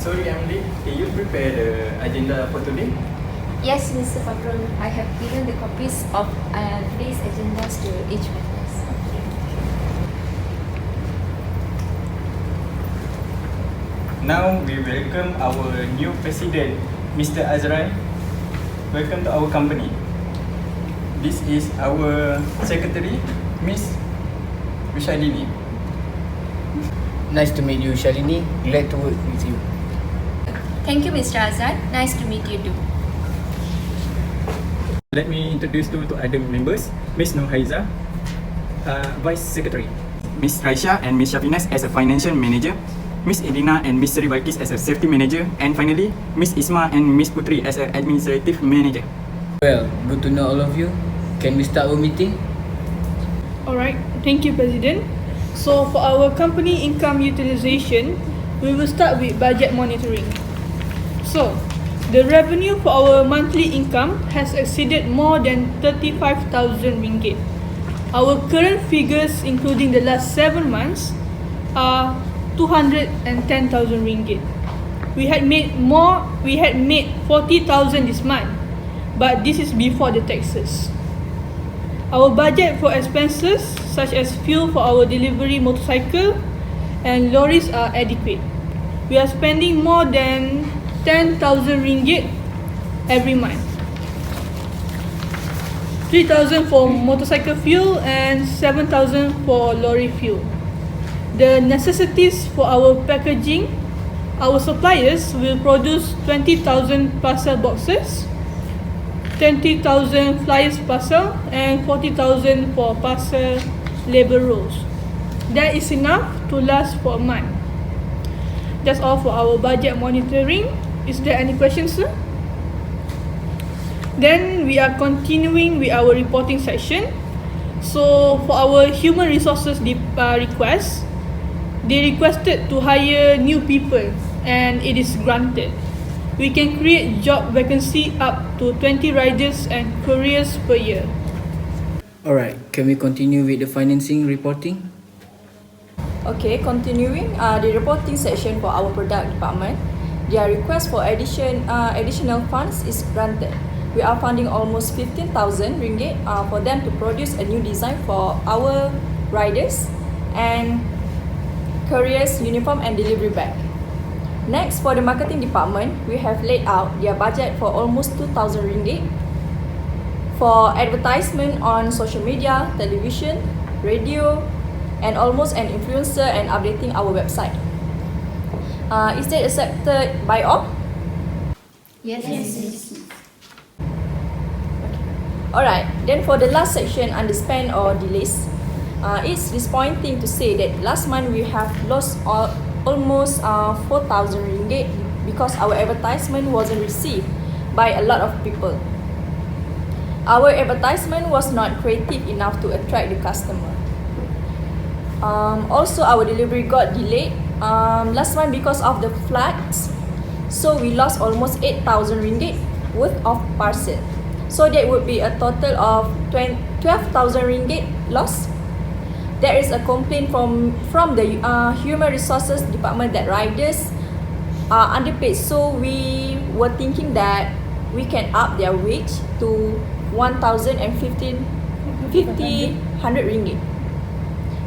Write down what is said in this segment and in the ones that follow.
Sorry, Emily, can you prepare the agenda for today? Yes, Mr. Patrol. I have given the copies of today's agendas to each members. Now we welcome our new president, Mr. Azrai. Welcome to our company. This is our secretary, Miss Vishalini. Nice to meet you, Shalini. Glad to work with you. Thank you, Mr. Azad. Nice to meet you too. Let me introduce you to other members. Miss Nurhaiza, Vice Secretary. Miss Raisha and Miss Shafinas as a Financial Manager. Miss Edina and Miss Sri Balkis as a Safety Manager. And finally, Miss Isma and Miss Putri as an Administrative Manager. Well, good to know all of you. Can we start our meeting? Alright, thank you, President. So for our company income utilization, we will start with budget monitoring. So, the revenue for our monthly income has exceeded more than 35,000 ringgit. Our current figures, including the last 7 months, are 210,000 ringgit. We had made 40,000 this month, but this is before the taxes. Our budget for expenses such as fuel for our delivery motorcycle and lorries are adequate. We are spending more than 10,000 ringgit every month. 3,000 for motorcycle fuel and 7,000 for lorry fuel. The necessities for our packaging, our suppliers will produce 20,000 parcel boxes, 20,000 flyers parcel and 40,000 for parcel label rolls. That is enough to last for a month. That's all for our budget monitoring. Is there any questions, sir? Then we are continuing with our reporting section. So for our human resources request, they requested to hire new people and it is granted. We can create job vacancy up to 20 riders and couriers per year. Alright, can we continue with the financing reporting? Okay, continuing the reporting section for our product department. Their request for additional funds is granted. We are funding almost 15,000 ringgit for them to produce a new design for our riders and couriers uniform and delivery bag. Next, for the marketing department, we have laid out their budget for almost 2,000 ringgit for advertisement on social media, television, radio, and almost an influencer and updating our website. Is that accepted by all? Yes. Alright, then for the last section, underspend or delays, it's disappointing to say that last month we have lost almost 4,000 ringgit because our advertisement wasn't received by a lot of people. Our advertisement was not creative enough to attract the customer. Also, our delivery got delayed last month because of the floods, so we lost almost 8,000 ringgit worth of parcel. So that would be a total of 12,000 ringgit loss. There is a complaint from the human resources department that riders are underpaid. So we were thinking that we can up their wage to 1,000 and 1,500 ringgit.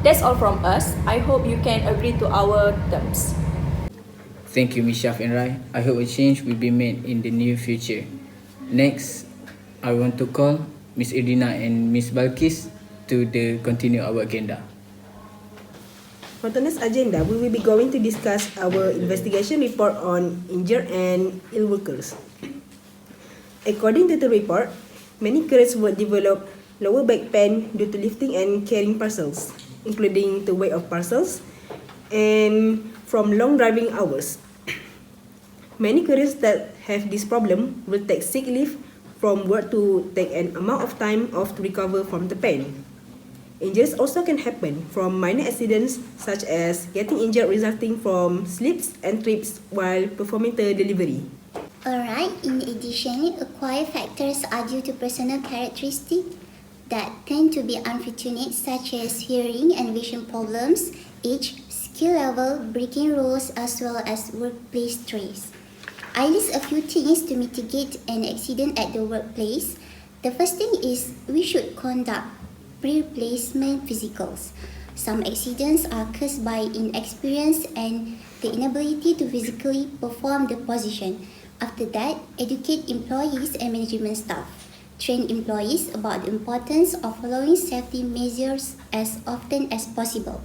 That's all from us. I hope you can agree to our terms. Thank you, Ms. Shaf and Rai. I hope a change will be made in the near future. Next, I want to call Ms. Edina and Ms. Balkis to continue our agenda. For today's agenda, we will be going to discuss our investigation report on injured and ill workers. According to the report, many couriers would develop lower back pain due to lifting and carrying parcels, including the weight of parcels, and from long driving hours. Many couriers that have this problem will take sick leave from work to take an amount of time off to recover from the pain. Injuries also can happen from minor accidents such as getting injured resulting from slips and trips while performing the delivery. Alright, in addition, acquired factors are due to personal characteristics that tend to be unfortunate, such as hearing and vision problems, age, skin skill level, breaking rules, as well as workplace stress. I list a few things to mitigate an accident at the workplace. The first thing is we should conduct pre-placement physicals. Some accidents are caused by inexperience and the inability to physically perform the position. After that, educate employees and management staff. Train employees about the importance of following safety measures as often as possible.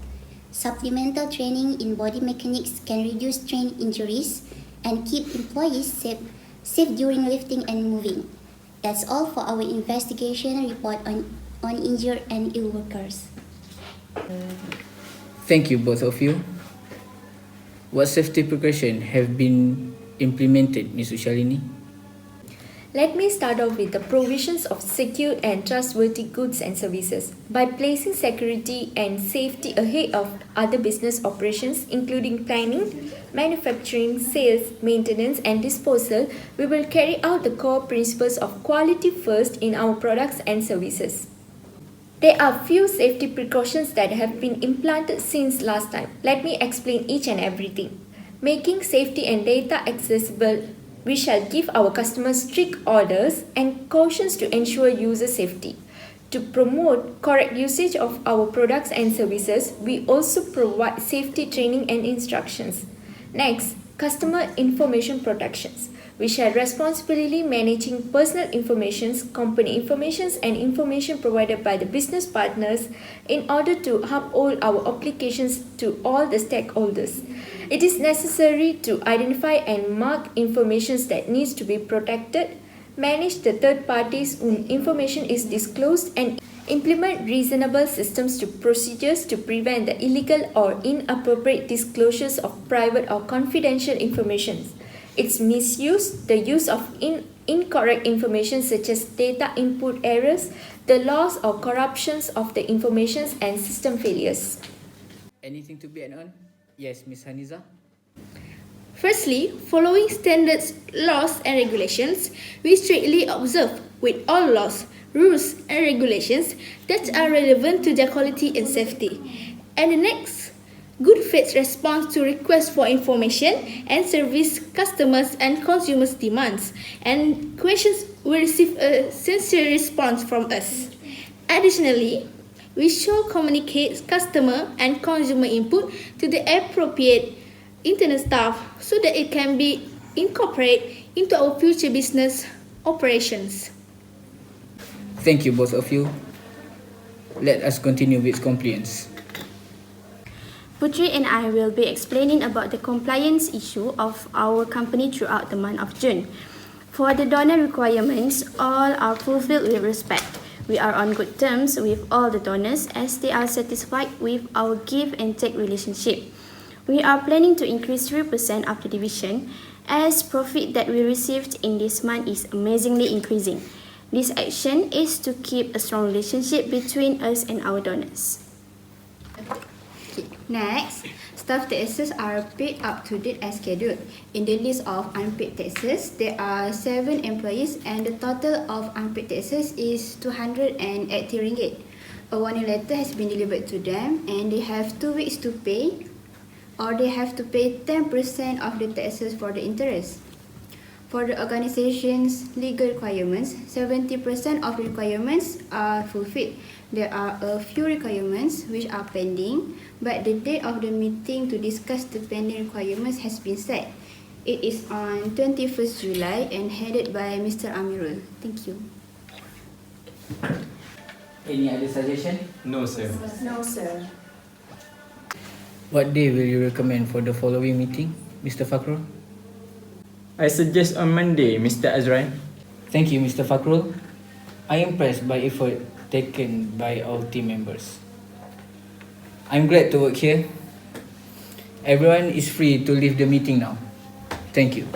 Supplemental training in body mechanics can reduce train injuries and keep employees safe during lifting and moving. That's all for our investigation report on injured and ill workers. Thank you, both of you. What safety precautions have been implemented, Ms. Ushalini? Let me start off with the provisions of secure and trustworthy goods and services. By placing security and safety ahead of other business operations, including planning, manufacturing, sales, maintenance, and disposal, we will carry out the core principles of quality first in our products and services. There are few safety precautions that have been implanted since last time. Let me explain each and everything. Making safety and data accessible, we shall give our customers strict orders and cautions to ensure user safety. To promote correct usage of our products and services, we also provide safety training and instructions. Next, customer information protections. We shall responsibly managing personal information, company information, and information provided by the business partners in order to uphold our obligations to all the stakeholders. It is necessary to identify and mark information that needs to be protected, manage the third parties whom information is disclosed, and implement reasonable systems to procedures to prevent the illegal or inappropriate disclosures of private or confidential information, its misuse, the use of incorrect information such as data input errors, the loss or corruptions of the information, and system failures. Anything to be added on? Yes, Ms. Haniza? Firstly, following standards, laws and regulations, we strictly observe with all laws, rules and regulations that are relevant to their quality and safety. And the next, good faith response to requests for information and service customers and consumers' demands, and questions will receive a sincere response from us. Additionally, we shall communicate customer and consumer input to the appropriate internal staff so that it can be incorporated into our future business operations. Thank you, both of you. Let us continue with compliance. Putri and I will be explaining about the compliance issue of our company throughout the month of June. For the donor requirements, all are fulfilled with respect. We are on good terms with all the donors as they are satisfied with our give and take relationship. We are planning to increase 3% of the division as profit that we received in this month is amazingly increasing. This action is to keep a strong relationship between us and our donors. Next, staff taxes are paid up to date as scheduled. In the list of unpaid taxes, there are 7 employees and the total of unpaid taxes is 280 ringgit. A warning letter has been delivered to them and they have 2 weeks to pay, or they have to pay 10% of the taxes for the interest. For the organization's legal requirements, 70% of the requirements are fulfilled. There are a few requirements which are pending, but the date of the meeting to discuss the pending requirements has been set. It is on 21st July and headed by Mr. Amirul. Thank you. Any other suggestion? No, sir. No, sir. What day will you recommend for the following meeting, Mr. Fakrul? I suggest on Monday, Mr. Azrai. Thank you, Mr. Fakrul. I am impressed by effort taken by all team members. I'm glad to work here. Everyone is free to leave the meeting now. Thank you.